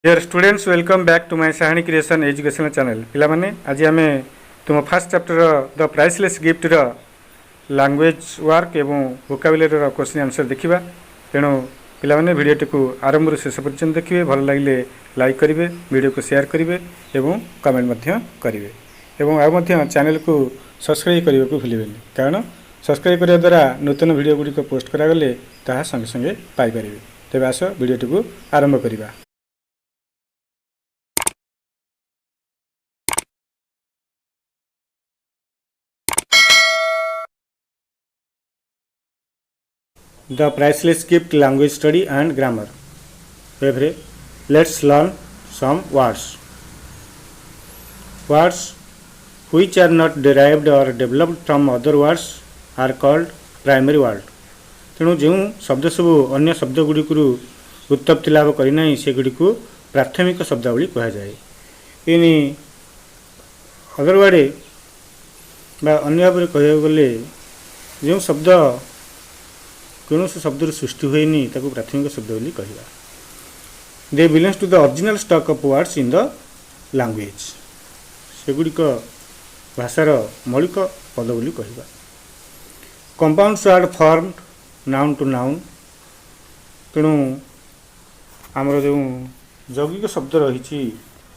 Dear students welcome back to my Sahani creation educational channel पिला माने आज आम तुम first chapter the priceless gift language work एवं वोकाबुलरी क्वेश्चन आंसर देखा तेणु पिला माने वीडियोटी को आरंभ शेष पर्यंत देखिए भल लगे लाइक करेंगे वीडियो को शेयर करेंगे एवं कमेंट करेंगे एवं आ चैनल को सब्सक्राइब करने को भूलें कारण सब्सक्राइब करने द्वारा नूतन वीडियो गुड़िक पोस्ट करागले ताहा संगे संगे पाइपर तेज आस वीडियोटी को आरंभ करवा। The priceless gift language study and grammar. Let's learn some words. Words which are not derived or developed from other words are called primary word. तेणु जो शब्द सब अन्य शब्द गुड़िक उत्पत्ति लाभ करना से गुड़ी को प्राथमिक शब्दावली कह जाए। इन अदर वर्ड बा अन्य भाव कह गले जो शब्द कौन शब्द सृष्टि हुए ताको प्राथमिक शब्द बोली कहवा। They belongs to the original stock of words in the language सेगुड़िक भाषार मौलिक पद बोली कहवा। Compounds word form noun to noun तेणु आमर जो यौगिक शब्द रही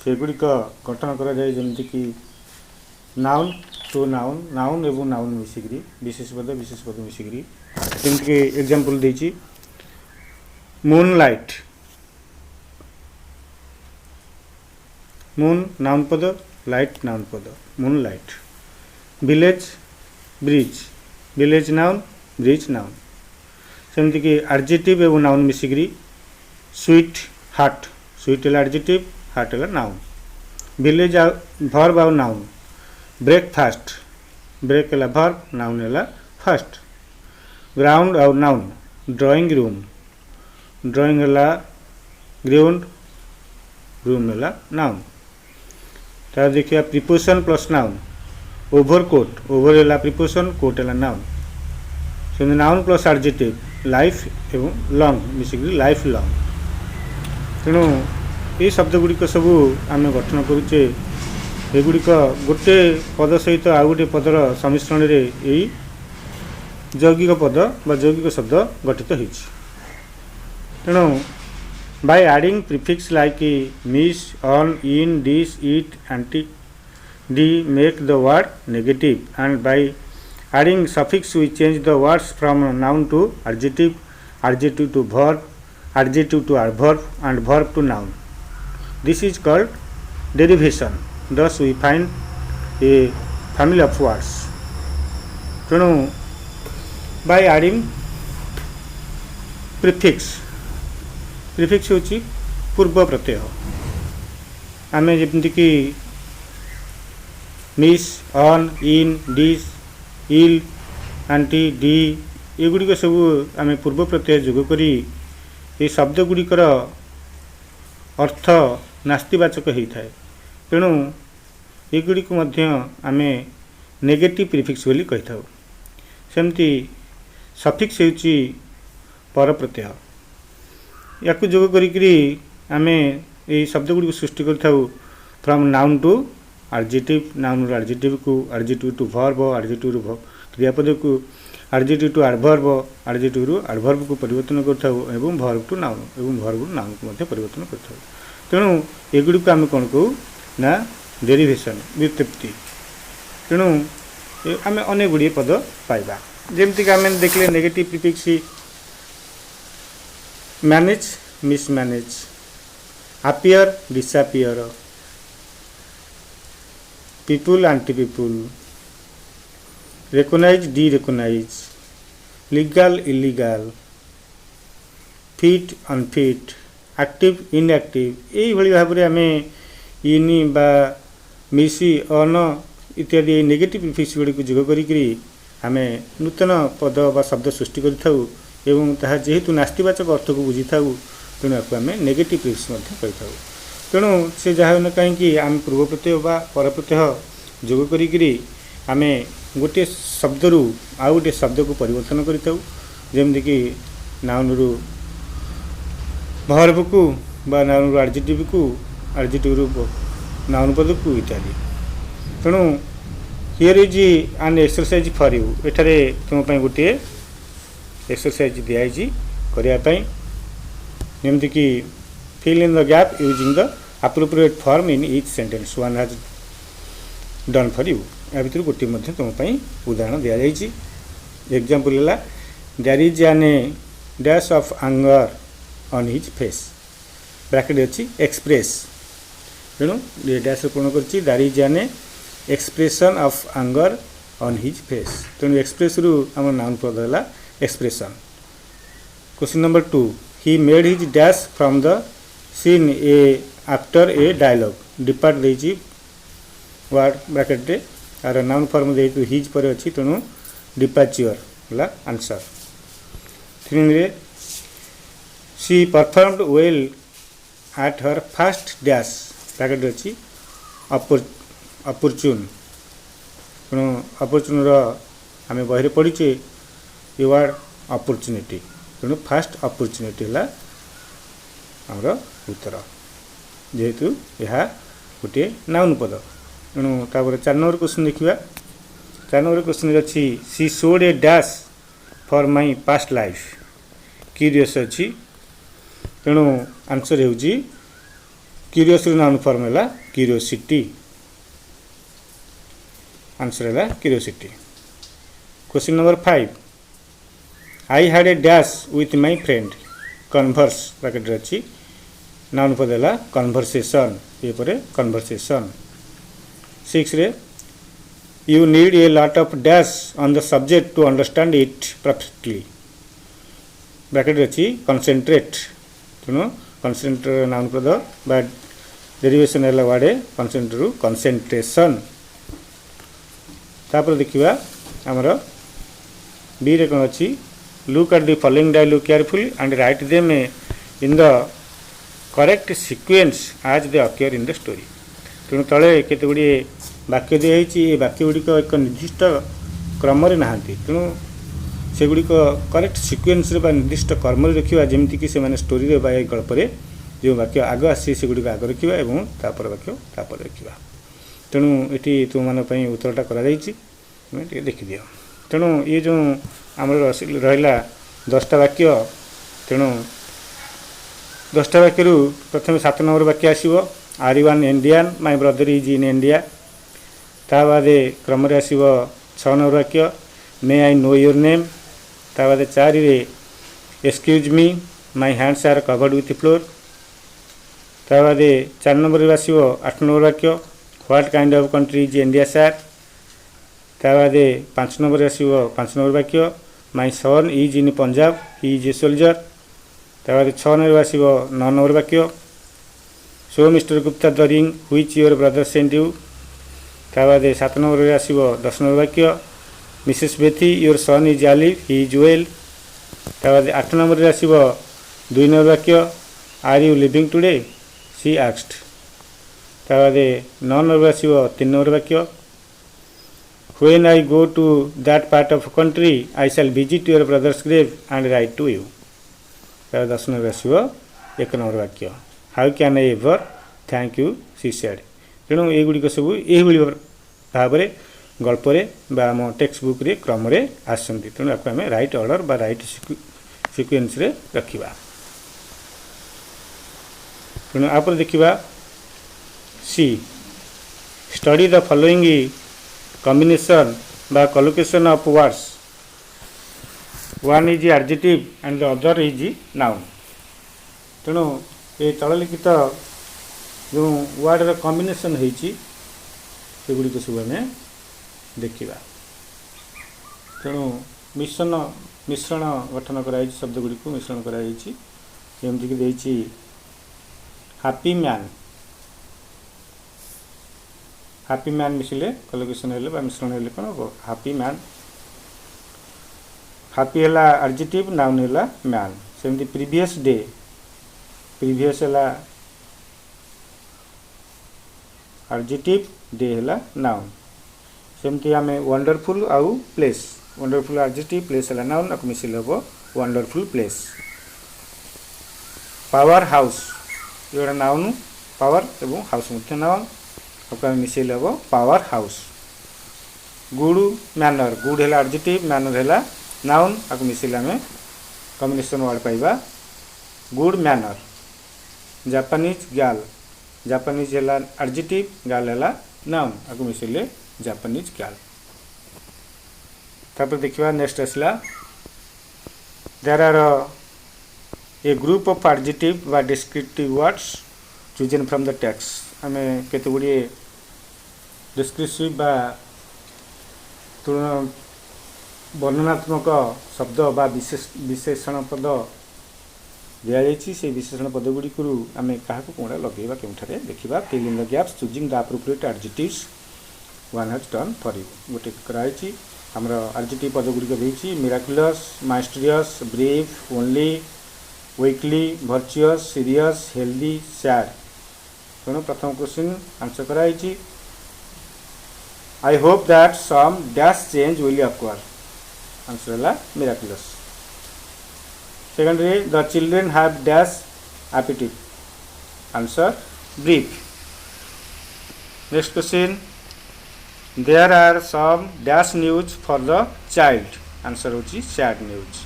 सेगुड़िक गठन करा जाए जमती कि नाउन टू नाउन नाउन एवं नाउन मिसिकी विशेष पद मिसिकी जमीक एग्जांपल देछि मून नाउन पद लाइट नाउन पद moon light. Village noun bridge noun सेमती कि एडजेक्टिव एवं नाउन मिसिकी स्वीट हार्ट स्वीट है एडजेक्टिव हार्ट है नाउन। विलेज भर्ब आउ नाउन ब्रेकफास्ट ब्रेक है भर्ब नाउन है फास्ट। ग्राउंड आउ नाउन ड्राइंग है ग्राउंड रूम है नाउन। तार देखिए preposition plus noun overcoat over है प्रिपोजिशन कोट है नाउन। से नाउन प्लस एडजेक्टिव लाइफ एवं लॉन्ग मिसिकी लाइफ लॉन्ग। तेणु ये शब्द गुड़िक सब आम गठन करुचे एगुड़िक गोटे पद सहित आउ गोटे पदर सम्मिश्रण में यही यौगिक पद बा यौगिक शब्द गठित हो। तेणु by adding prefix like mis on in dis it anti de make the word negative and by adding suffix we change the words from noun to adjective adjective to verb adjective to adverb and verb to noun. This is called derivation. Thus we find a family of words. तेणु by adding prefix होची पूर्व प्रत्यय आम जमीक कि mis on in dis il anti de एगुड़िक सब आम पूर्व प्रत्यय जोग करी ये शब्द गुड़िकर अर्थ नास्तिवाचक होता है। तेणु एगुड़िक आम नेगेटिव प्रीफिक्स बोली कही था। सेमती सफिक्स होची पर प्रत्यय या जोग करी आम ये शब्द गुड़ी सृष्टि कर from noun to adjective noun adjective को adjective to verb adjective to क्रियापद को adjective to adverb adjective to adverb को परिवर्तन कर वर्ब टू नाउन एवं वर्ब टू नाउन को परिवर्तन कर। तेणु एगुड़ी आम कौन कहू ना डेरिवेशन व्युत्पत्ति। तेणु आम अनेक गुड़िए पद पाइबा जमीक आम देखले negative prefix manage mismanage appear disappear people anti people recognise de recognise legal illegal fit unfit active inactive यही भाव में आम इनि बा मिसी अन इत्यादि नेगेटिव प्रीफिक्स गुड़ी जोग करी आम नूतन पद बा शब्द सृष्टि कर जेहेतु नास्तिवाचक अर्थ को बुझी था तेणु आपको आम नेगेटिव प्रीफिक्स कही था। तेणु से जहाँ न कहीं आम पूर्व प्रत्यय बा पर प्रत्यय जोग करी आम गोटे शब्द रु आउ गोटे शब्द को परिवर्तन करी जमीक नाउन रु वर्ब को बा नाउन रू एडजेक्टिव को एडजेक्टिव रू नाउन पद को इत्यादि। तेणु here is an exercise for you, एठारे तुम गोटे एक्सरसाइज दिखाई करने जमती कि fill in the gap using the appropriate form in each sentence one has done for you. या भर गोटे तुम उदाहरण दि जाइए। एग्जांपल है there is an dash of anger on his face, bracket अच्छी एक्सप्रेस, तेणु ये डैश पूर्ण कर there is an expression of anger on his face, तेणु एक्सप्रेस रु आम नाउन पद है expression. Question number 2 he made his dash from the scene a after a dialogue, depart देती वर्ड ब्रैकेट रे आर नाउन फॉर्म दे हिज पर अच्छी, तेणु डिपार्चर है आंसर। 3 रे she performed well at her first dash, bracket अच्छी अपॉर्चुन, तेणु अपॉर्चुन आम बहरे पढ़ीचे ये वर्ड अपॉर्चुनिटी, तेणु फास्ट अपॉर्चुनिटी है आमर उत्तर, जेहेतु यह गोटे नाउन पद। तेणु तापर 4 नंबर क्वेश्चन देखिए। 4 नंबर क्वेश्चन अच्छी she showed a dash for my past life, curious अच्छी, तेणु आंसर हो क्यूरियस नाउन फॉर्म है क्यूरियोसिटी, आंसर है curiosity. Question number 5 I had a dash with my friend converse, bracket अच्छी noun पद है कन्वर्सेशन, ये पर कन्वर्सेशन। 6 रे you need a lot of dash on the subject to understand it perfectly, bracket अच्छी concentrate, तेणु concentrate noun पद बा डेरिवेशन है वर्ड कंसेंट्रेट रु कंसेंट्रेशन। तापर देखिए आमर बी रे कौन अच्छी look at the following dialogue carefully and write them in the correct sequence as they appear in the story, तेणु तले केते गुडी वाक्य दिखाई, ये वाक्य गुड़िक एक निर्दिष्ट क्रम नहांती, तेणु से गुड़िक करेक्ट सीक्वेंस निर्दिष्ट क्रम रखा, जमीक से मैंने स्टोरी बा गल्परे जो वाक्य आग आसी से गुड़िक आग रखा और तापर वाक्य तापर रखा, तेणु ये तुम मानी उत्तरटा कर देखीदि। तेणु ये जो आम रहा 10टा वाक्य, तेणु 10टा वाक्य प्रथम 7 नंबर वाक्य आसो are you an Indian my brother is in India, ता बाद क्रम आसो 6 नंबर वाक्य may I know your name, ता बाद 4 रे excuse me my hands are covered with flour, ता बाद 4 नंबर आसो 8 नंबर वाक्य what kind of country is India sir, ता बाद 5 नंबर आसो 5 नंबर वाक्य my son is in Punjab he is a soldier, ता बाद 6 नंबर आसो 9 नंबर वाक्य so Mr Gupta the ring which your brother sent you, ता बाद 7 नंबर आसो 10 नंबर वाक्य Mrs Bethy your son is alive he is well, ता बाद 8 नंबर आसो 2 नंबर वाक्य are you leaving today she asked, ता बाद 9 नंबर आसो 3 नंबर वाक्य when I go to that part of country I shall visit your brother's grave and right to you, ता बाद 10 नंबर आसो 1 नंबर वाक्य how can I ever thank you she said, तेणु ये गुड़िक सब ये भाव में गल्परे बा आम टेक्स्ट बुक रे क्रम रे आसती, तेणु आपको आम राइट ऑर्डर बा राइट सिक्वेन्स रे रखिबा। तेणु आप देखिबा सी स्टडी द फॉलोइंग कॉम्बिनेशन बा collocation of words, one is adjective and the other is noun, तेणु ये तललिखित जो वर्ड कॉम्बिनेशन होती से गुड़िक सब आम देखा, तेणु मिश्रण गठन कराई शब्द गुड़िक मिश्रण कराई देती हैप्पी मैन, हैप्पी मैन मिसिले कलोकेशन है मिश्रण है कौन हम हैप्पी मैन, हैप्पी है एडजेक्टिव नाउन है मैन, सेमती प्रीवियस डे प्रीवियस है एडजेक्टिव डे है नाउन, सेमती आम वंडरफुल आउ प्लेस वंडरफुल एडजेक्टिव प्लेस है नाउन मिसिल हम वंडरफुल प्लेस, पावर हाउस ये नाउन पावर एवं हाउस मध्य नाउन आपको मिसेल हम power house. Good manner good है एडजेक्टिव मैनर है नाउन आपको मिसेल आम कम्बिनेशन वर्ड पाइबा good manner. Japanese girl Japanese है एडजेक्टिव गर्ल है नाउन आपको मिसेल जापानीज गर्ल। तापर देखिबा नेक्स्ट आसला there are a group of adjective बा descriptive words chosen from the text. आम केते गुडी डिस्क्रिप्टिव बा वर्णनात्मक शब्द बा विशेषण पद दिया से विशेषण पद गुड़ी आम क्या कौन लगेगा के देखा fill in the gaps choosing the appropriate adjectives one has done for you गोटे कराई आमर एडजेक्टिव पद गुड़ी miraculous mysterious brief only weekly virtuous serious healthy sad. तेणु प्रथम क्वेश्चन आंसर कराई I hope that some dash change will occur answer है miraculous. Secondary the children have dash appetite answer brief. Next question there are some dash news for the child answer होची sad news.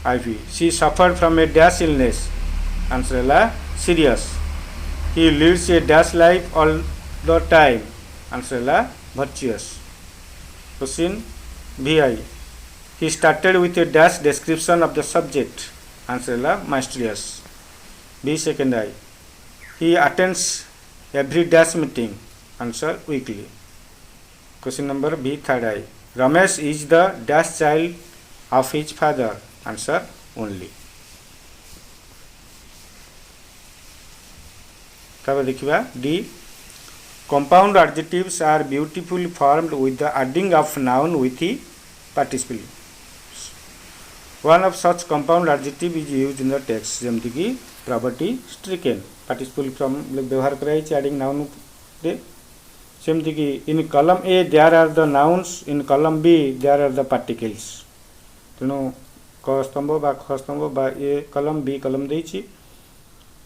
Ivy she suffered from a dash illness answer है serious. He leads a dash life all the time answer है virtuous. Question VI he started with a dash description of the subject answer la mysterious. B second I he attends every dash meeting answer weekly. Question number B third I Ramesh is the dash child of his father answer only. तब देखिबा D compound adjectives are beautifully formed with the adding of noun with the participle. One of such compound adjective is used in the text जमती की property stricken participle from व्यवहार कराई adding noun रे सेमती की in column A there are the nouns in column B there are the particles। तेणु क स्तंभ बा ख स्तंभ बा ए कलम बी कलम देछि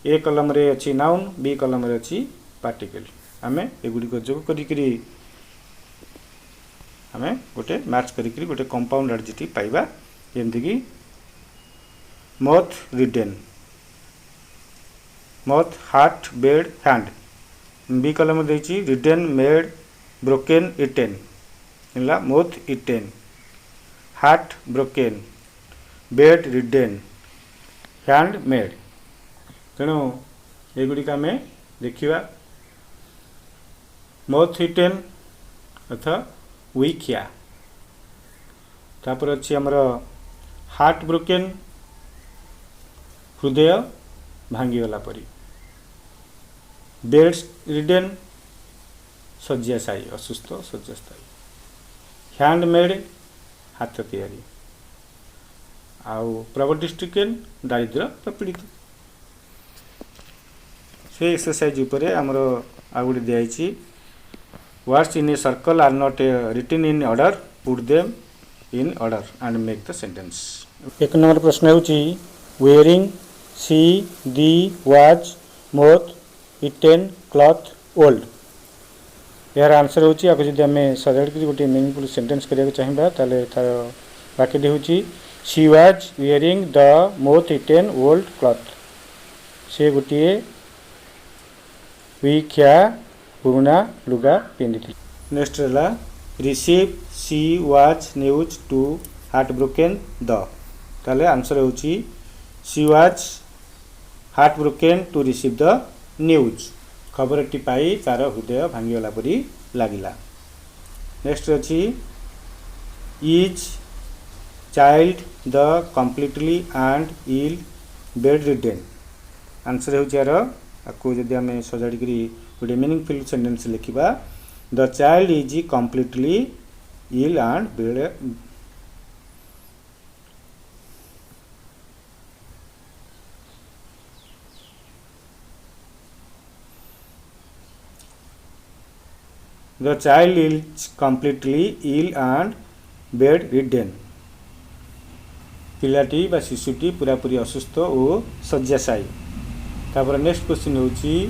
ए कलम रे अछि नाउन बी कलम रे अछि पार्टिकल। आमे एगुड़ी को जोग करी आमे गोटे मैच करी गोटे कंपाउंड एडजेक्टिव पाइबा जेमति की मथ रिडेन मथ हार्ट बेड हैंड बी कलम देछि रिडेन मेड ब्रोकन इटेन इला moth eaten heart broken bed ridden hand made. तेणु एगुड़ी आम देखा मथ इटेन अथा वीकिया तापर अच्छी आमर हार्ट ब्रोकन हृदय भांगीगला परी बेड रिडेन शଯ୍ୟାଶାୟୀ असुस्थ शଯ୍यास्थायी हैंड मेड हाथ तैयारी आउ प्रॉपर्टी स्ट्रिकन दारिद्र पीड़ित। से एक्सरसाइज उपरे आमर आ गोटे दिखाई words in a circle are not written in order put them in order and make the sentence। एक नंबर प्रश्न होची wearing she the was moth eaten cloth old यार आंसर होची आपको जदि हमें सजाड़ के गोटे मीनिंगफुल सेंटेंस करिया चाहिबा ताले तार वाक्य होची she was wearing the moth eaten old cloth से गोटे वीख्या पुराना लुगा पिंधि। नेक्स्ट रहा receive she was news to heart broken the ताले आंसर होची she was heart broken to receive the news खबरटी पाई तार हृदय भांगीगला परी लागिला। नेक्स्ट अच्छी is child the completely and ill bed ridden answer होची यार आपको जदि आम सजाड़ी गोटे मीनिंगफुल सेंटेंस लिखा the child is completely ill and bed the child is completely ill and bed ridden पिलाटी बा शिशुटी पूरापूरी असुस्थ और शଯ୍ୟାଶାयୀ तापर नेक्स्ट क्वेश्चन होची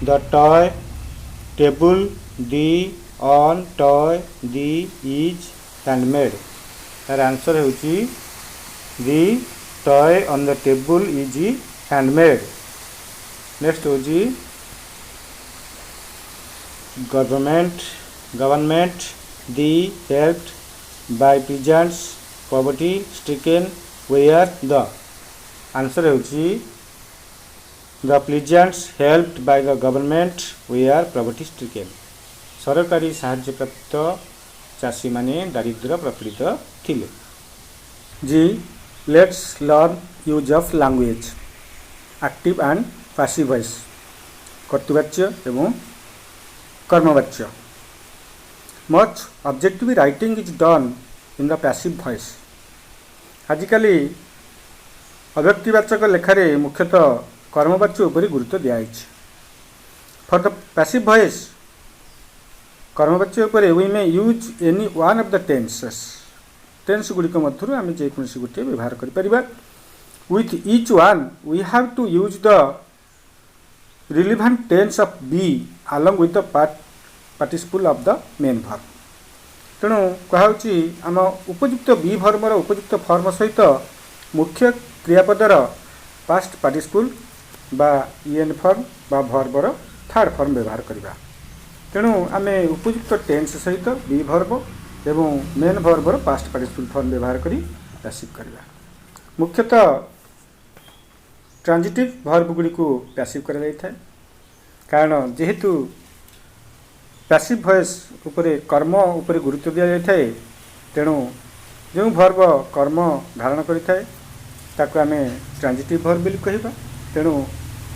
the toy table the on toy the is handmade तार आंसर होची the toy on the table is handmade. Next होची government the helped by peasants poverty stricken where the answer होची the peasants helped by the government were poverty stricken सरकारी साहाय्य प्राप्त चाषी माने दारिद्र प्रपीड़ित थिले। जी let's learn use of language active and passive voice कर्तृवाच्य एवं कर्मवाच्य। Much objective writing is done in the passive voice. आजिकल अव्यक्तिवाचक लेखारे मुख्यतः कर्मवाच्य उपर गुरुत्व दिखाई। फॉर द पैसिव वॉइस कर्मवाच्य उपर we may use any one of the tenses tense गुड़िक मध्य आम जेकोसी गोटे व्यवहार कर with each one we have to use the relevant tense of be along with the participle of the main verb। तेणु कहुची आम उपयुक्त बी भर्मर उपयुक्त फर्म सहित मुख्य क्रियापदर पास्ट पार्टिसिपल बा ईएन फर्म बा भर्बर थर्ड फर्म व्यवहार करबा। तेणु आम उपयुक्त टेंस सहित बी भर्ब एवं मेन भर्बर पास्ट पार्टिसिपल फर्म व्यवहार करी पैसिव करबा। मुख्यतः ट्रांजिटिव भर्ब गुड़ी को पैसिव करा जाय थाए कारण जेहेतु पैसिव वॉइस उपरे कर्म उपरे गुरुत्व दिया जाय थाए तेणु जो भर्ब कर्म धारण करिथाए ताको आमे ट्रांजिटिव भर्ब बोली कहिबा। तेणु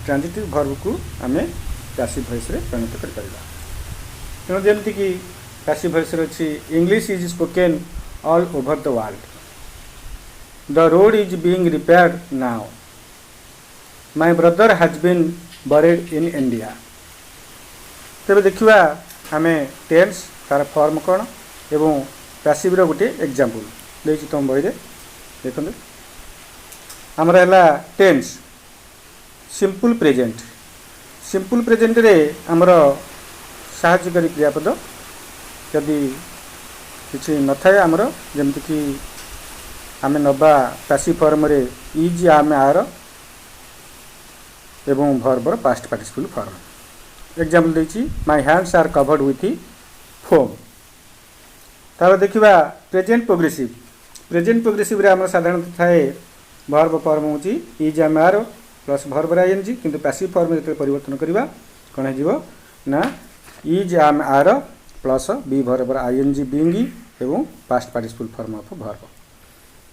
ट्रांजिटिव भर्ब को आमे पैसिव वॉइस रे परिणत कर परिबा। तेणु जेमति कि पैसिव वॉइस रे अछि English is spoken all over the world the road is being repaired now my brother has been buried in India. तेरे देखा आम टेंस तार फॉर्म कौन एवं पैसिव रो गोटे एग्जांपल देछि तुम बही रे देखो आमर है टेंस सिंपल प्रेजेंट रे आमर साहाय्यकारी क्रियापद यदि किसी न थाए आमर जमती कि आम नबा पैसिव फॉर्म रे इज आम आर एवं भर्बर पास्ट पार्टिसिपल फॉर्म। एग्जांपल देछि my hands are covered with foam. तार देखिबा प्रेजेंट प्रोग्रेसिव रे हमर साधारणतः थाए भर्ब फॉर्म होची is am are plus verb ING किंतु पैसिव फॉर्म रे परिवर्तन करिबा कोन हे जिवो ना is am are plus be verb ING being एवं past participle form of verb.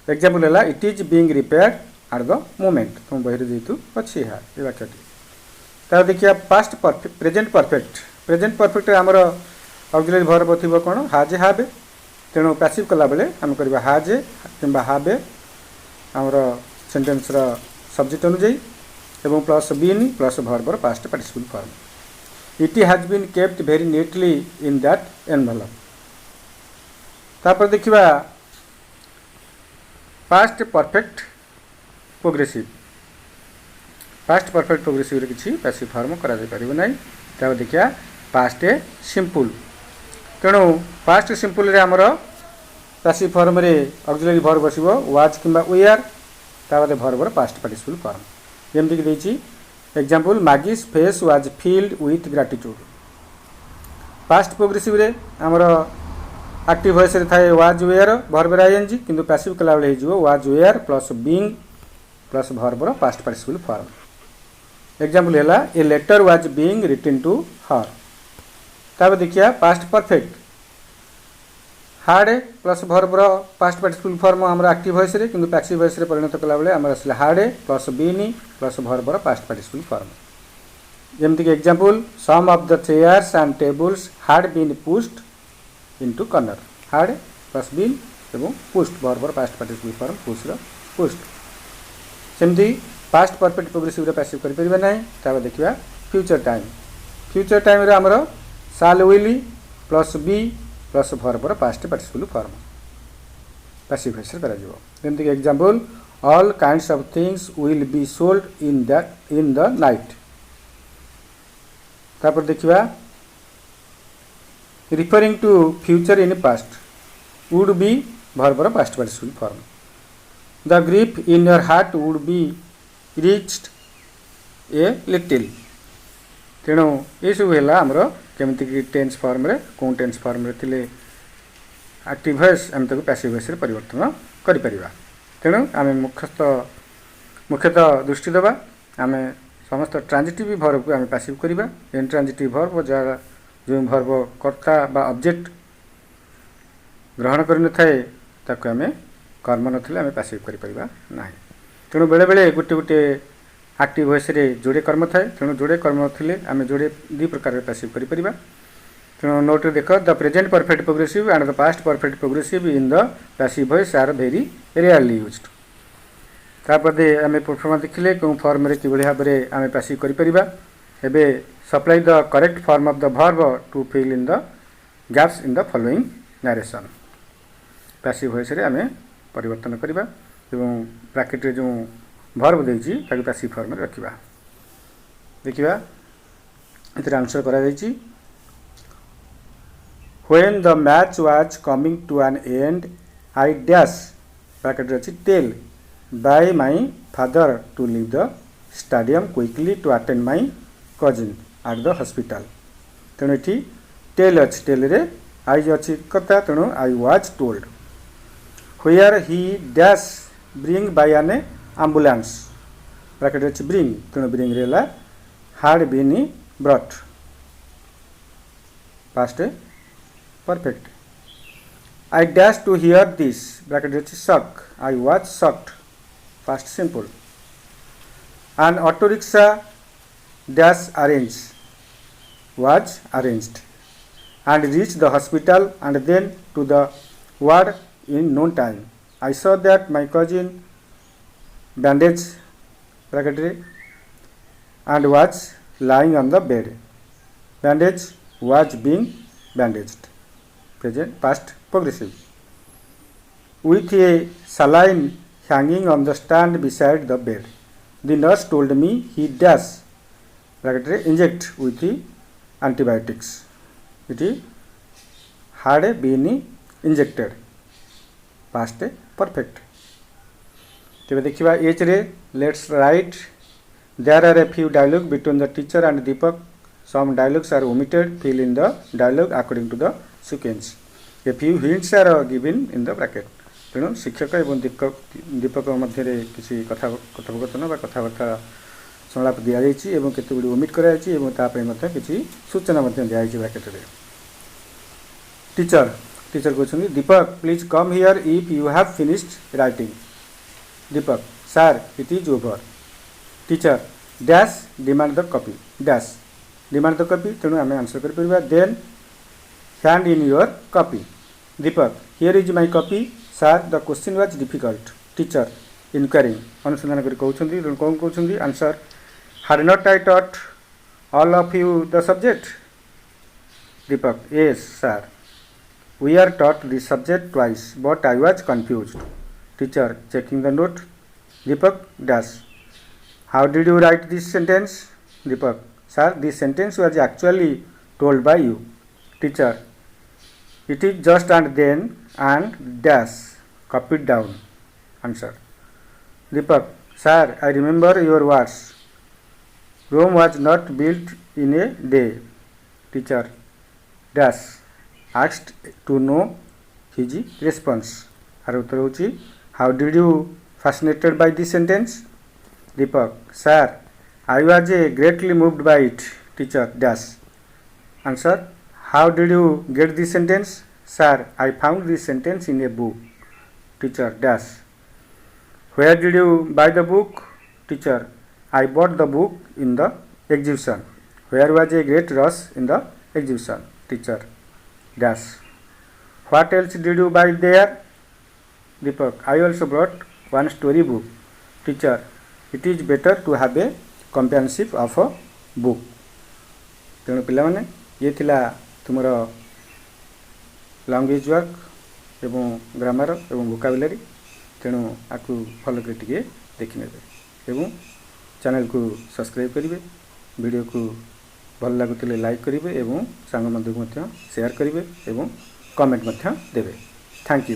Example हैला it is being repaired at the moment तुम बहिरे जेतु अच्छी है ये वाक्यटी। तार देखिया पास्ट परफेक्ट प्रेजेंट परफेक्ट आमर ऑक्सिलरी भर्ब थिबो कोन हाज हाबे। तेणु पैसिव कला बेले आम करबा हाज किंबा हाबे आमर सेंटेंस रो सब्जेक्ट अनुଯାयी एवं प्लस बीन प्लस भर्बर past participle form. It has been kept very neatly in that envelope. तापर देखिबा पास्ट परफेक्ट प्रोग्रेसिव रे किसी पैसिव फॉर्म करा जाय परिबो नै। तब देखिया पास्ट सिंपल तेणु पास्ट सिंपल रे हमर पैसिव फॉर्म रे ऑक्सिलरी भर्ब बसिबो वाज किंबा वेयर ताबे भर्बर पास्ट पार्टिसिपल फॉर्म। जेमति कि देछि example Maggie's face was filled with gratitude. Past progressive रे हमर एक्टिव वॉइस रे थाए वाज वेयर भर्ब आईएनजी किंतु पैसिव कला बेले हिजो was were plus being plus भर्बर पास्ट पार्टिसिपल फॉर्म। एग्जांपल हैला a letter was being written to हर। तब देखिया पास्ट परफेक्ट हार्ड प्लस भर्बर पास्ट पार्टिसिपल फॉर्म हमर एक्टिव वॉइस रे किंतु पैसिव वॉइस रे परिणत कला बेले हमर असले हार्ड प्लस बीनी प्लस भर्बर पास्ट पार्टिसिपल फॉर्म। जेमति कि example some of the chairs and tables had been pushed into corner. Had plus been एवं पुश्ड भर्बर पास्ट पार्टिसिपल फॉर्म पुश रो पुश्ड। सेमती पास्ट परफेक्ट प्रोग्रेसिव रे passive करि परिबा नै। तब देखिबा फ्यूचर टाइम रे हमर साल विली प्लस बी प्लस भर्बर past participle form passive voice रे करा जिवो। जेमति कि example all kinds of things will be sold in the night. तापर देखिबा referring to future in past would be verb past participle form. The grief in your heart would be reached a little. तेणु ये सब है आमर केमती कि tense form रे कौन टेन्स फॉर्म रे थिले एक्टिव वॉइस आम ताको पैसिव वॉइस रे परिवर्तन करि परिबा। तेणु आम मुख्यतः दृष्टि देवा आम समस्त ट्रांजिटिव वर्ब को आम पैसिव करिबा। इनट्रांजिटिव वर्ब जहाँ जो वर्ब कर्ता बा ऑब्जेक्ट ग्रहण करि न थाए ताको आम कर्म नथिले आम पैसिव करि परिबा नाही। तेणु बेले बेले गोटे गोटे एक्टिव वॉइस रे जोड़े कर्म थाए। तेणु जोड़े कर्म थिले आम जोड़े दि प्रकार पैसिव करि परिबा। तेणु नोट देख the present perfect progressive and the past perfect progressive in the passive voice are very rarely used. तापर आम परफॉर्मेंस देखिले कौन फॉर्म रे कि भाव में आम पैसिव करि परिबा। एबे supply the correct form of the verb to fill in the gaps in the following narration. Passive voice रे आम परिवर्तन करिबा एवं ब्रैकेट रे जो वर्ब देछि ताकि पैसिव फॉर्म में रखिबा। देखिबा इतर आंसर करा जायछि When the match was coming to an end, I dash bracket अछि tell by my father to leave the stadium quickly to attend my cousin at the hospital. तेणु एठी tell अछि tell रे I अछि कथा तेणु I was told. Where he dash bring by an ambulance bracket अछि bring तेणु bring रे ला had been brought past perfect. I dash to hear this bracket is shock. I was shocked past simple. An auto rickshaw dash arranged was arranged and reached the hospital and then to the ward in no time. I saw that my cousin bandaged bracket and was lying on the bed. Bandage was being bandaged. Present past progressive. With a saline hanging on the stand beside the bed, the nurse told me he dash bracket inject with the antibiotics. It had been injected past perfect. तेबे देखिबा एच रे let's write there are a few dialogue between the teacher and Deepak. Some dialogues are omitted. Fill in the dialogue according to the sequence. A few hints are given in the bracket. तेणु शिक्षक एवं दीपक मध्य किसी कथोपकथन बा कथबार्ता संलाप दि जाइए एवं केते गुडी omit करा जाइए एवं तापय मध्य किसी सूचना मध्य दिया जाइए ब्रैकेट रे. टीचर कहछन्ती Deepak please come here if you have finished writing. Deepak sir it is over. Teacher dash demand the copy dash demand the copy तेणु आम आंसर कर परिबा. Then hand in your copy. Deepak here is my copy sir the question was difficult. Teacher inquiring अनुसंधान कर कहउछन्ती तेणु कोन कहउछन्ती answer had not I taught all of you the subject. Deepak yes sir we are taught this subject twice but I was confused. Teacher checking the note. Deepak dash how did you write this sentence. Deepak Sir, this sentence was actually told by you. Teacher, it is just and then and dash copied down. Answer. Deepak, sir, I remember your words. Rome was not built in a day. Teacher, dash asked to know his response. Our उत्तर होची how did you fascinated by this sentence. Deepak, sir, I was greatly moved by it. Teacher dash. Answer. How did you get this sentence. Sir, I found this sentence in a book. Teacher dash. Where did you buy the book. Teacher, I bought the book in the exhibition. Where was a great rush in the exhibition. Teacher dash. What else did you buy there. Deepak, I also brought one story book. Teacher, it is better to have a companionship of book. तेणु पिला माने ये थिला तुमरो language work एवं grammar एवं vocabulary. तेणु आपको भल कर टिके देखने एवं चैनल को सब्सक्राइब करेंगे, वीडियो को भल लगुले लाइक करेंगे एवं सांग बंधु शेयर करेंगे एवं कमेंट देवे। Thank you.